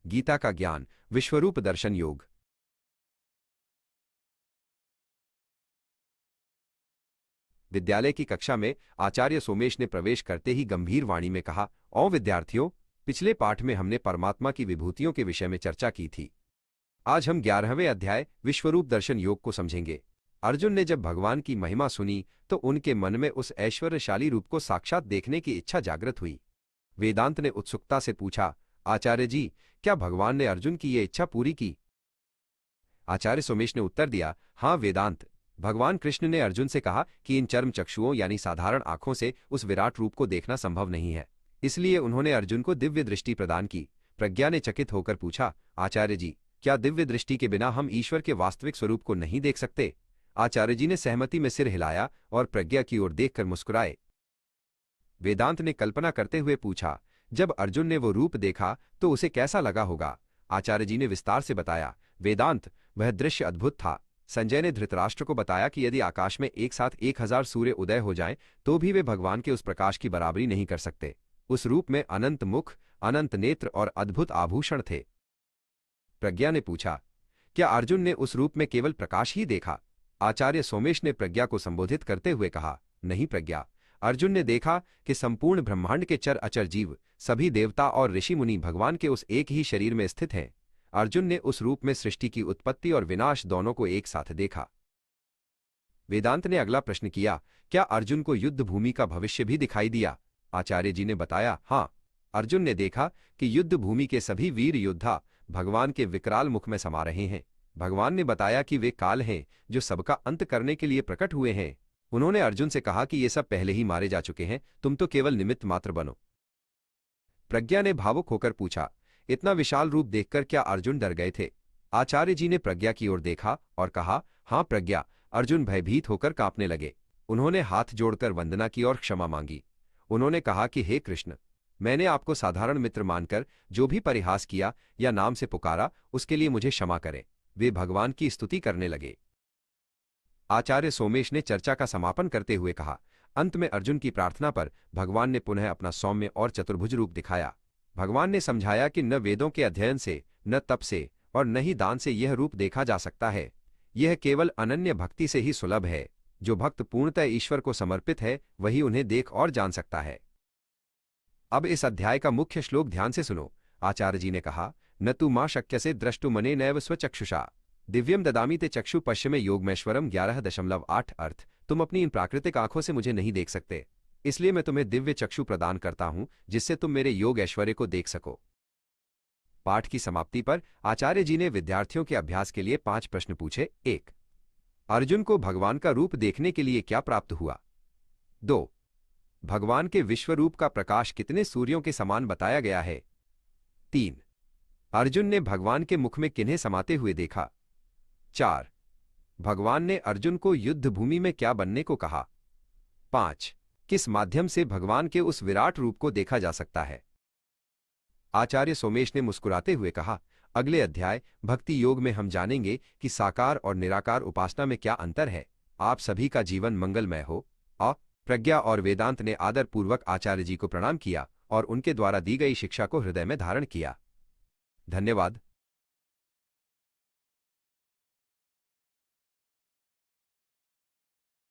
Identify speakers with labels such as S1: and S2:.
S1: गीता का ज्ञान, विश्वरूप दर्शन योग। विद्यालय की कक्षा में आचार्य सोमेश ने प्रवेश करते ही गंभीर वाणी में कहा, ओ विद्यार्थियों, पिछले पाठ में हमने परमात्मा की विभूतियों के विषय में चर्चा की थी। आज हम 11वें अध्याय विश्वरूप दर्शन योग को समझेंगे। अर्जुन ने जब भगवान की महिमा सुनी तो उनके मन में उस ऐश्वर्यशाली रूप को साक्षात देखने की इच्छा जागृत हुई। वेदांत ने उत्सुकता से पूछा, आचार्य जी, क्या भगवान ने अर्जुन की ये इच्छा पूरी की? आचार्य सोमेश ने उत्तर दिया, हाँ वेदांत, भगवान कृष्ण ने अर्जुन से कहा कि इन चर्म चक्षुओं यानी साधारण आंखों से उस विराट रूप को देखना संभव नहीं है। इसलिए उन्होंने अर्जुन को दिव्य दृष्टि प्रदान की। प्रज्ञा ने चकित होकर पूछा, आचार्य जी, क्या दिव्य दृष्टि के बिना हम ईश्वर के वास्तविक स्वरूप को नहीं देख सकते? आचार्य जी ने सहमति में सिर हिलाया और प्रज्ञा की ओर देखकर मुस्कुराए। वेदांत ने कल्पना करते हुए पूछा, जब अर्जुन ने वो रूप देखा तो उसे कैसा लगा होगा? आचार्य जी ने विस्तार से बताया, वेदांत, वह दृश्य अद्भुत था। संजय ने धृतराष्ट्र को बताया कि यदि आकाश में एक साथ 1000 सूर्य उदय हो जाएं, तो भी वे भगवान के उस प्रकाश की बराबरी नहीं कर सकते। उस रूप में अनंत मुख, अनंत नेत्र और अद्भुत आभूषण थे। प्रज्ञा ने पूछा, क्या अर्जुन ने उस रूप में केवल प्रकाश ही देखा? आचार्य सोमेश ने प्रज्ञा को संबोधित करते हुए कहा, नहीं प्रज्ञा, अर्जुन ने देखा कि संपूर्ण ब्रह्मांड के चर अचर जीव, सभी देवता और ऋषि मुनि भगवान के उस एक ही शरीर में स्थित हैं। अर्जुन ने उस रूप में सृष्टि की उत्पत्ति और विनाश दोनों को एक साथ देखा। वेदांत ने अगला प्रश्न किया, क्या अर्जुन को युद्ध भूमि का भविष्य भी दिखाई दिया? आचार्य जी ने बताया, हाँ, अर्जुन ने देखा कि युद्ध भूमि के सभी वीर योद्धा भगवान के विकराल मुख में समा रहे हैं। भगवान ने बताया कि वे काल हैं जो सबका अंत करने के लिए प्रकट हुए हैं। उन्होंने अर्जुन से कहा कि ये सब पहले ही मारे जा चुके हैं, तुम तो केवल निमित्त मात्र बनो। प्रज्ञा ने भावुक होकर पूछा, इतना विशाल रूप देखकर क्या अर्जुन डर गए थे? आचार्य जी ने प्रज्ञा की ओर देखा और कहा, हाँ प्रज्ञा, अर्जुन भयभीत होकर कांपने लगे। उन्होंने हाथ जोड़कर वंदना की और क्षमा मांगी। उन्होंने कहा कि हे कृष्ण, मैंने आपको साधारण मित्र मानकर जो भी परिहास किया या नाम से पुकारा, उसके लिए मुझे क्षमा करें। वे भगवान की स्तुति करने लगे। आचार्य सोमेश ने चर्चा का समापन करते हुए कहा, अंत में अर्जुन की प्रार्थना पर भगवान ने पुनः अपना सौम्य और चतुर्भुज रूप दिखाया। भगवान ने समझाया कि न वेदों के अध्ययन से, न तप से और न ही दान से यह रूप देखा जा सकता है। यह केवल अनन्य भक्ति से ही सुलभ है। जो भक्त पूर्णतः ईश्वर को समर्पित है, वही उन्हें देख और जान सकता है। अब इस अध्याय का मुख्य श्लोक ध्यान से सुनो। आचार्य जी ने कहा, न तु मां शक्यसे द्रष्टुमने नैव स्वचक्षुषा दिव्यम ददामि ते चक्षु पश्चिमे योगमेश्वरम 11.8 अर्थ, तुम अपनी इन प्राकृतिक आंखों से मुझे नहीं देख सकते, इसलिए मैं तुम्हें दिव्य चक्षु प्रदान करता हूं जिससे तुम मेरे योग ऐश्वर्य को देख सको। पाठ की समाप्ति पर आचार्य जी ने विद्यार्थियों के अभ्यास के लिए 5 प्रश्न पूछे। 1. अर्जुन को भगवान का रूप देखने के लिए क्या प्राप्त हुआ? 2. भगवान के विश्वरूप का प्रकाश कितने सूर्यों के समान बताया गया है? 3. अर्जुन ने भगवान के मुख में किन्हें समाते हुए देखा? 4. भगवान ने अर्जुन को युद्ध भूमि में क्या बनने को कहा? 5. किस माध्यम से भगवान के उस विराट रूप को देखा जा सकता है? आचार्य सोमेश ने मुस्कुराते हुए कहा, अगले अध्याय भक्ति योग में हम जानेंगे कि साकार और निराकार उपासना में क्या अंतर है। आप सभी का जीवन मंगलमय हो। प्रज्ञा और वेदांत ने आदरपूर्वक आचार्य जी को प्रणाम किया और उनके द्वारा दी गई शिक्षा को हृदय में धारण किया। धन्यवाद।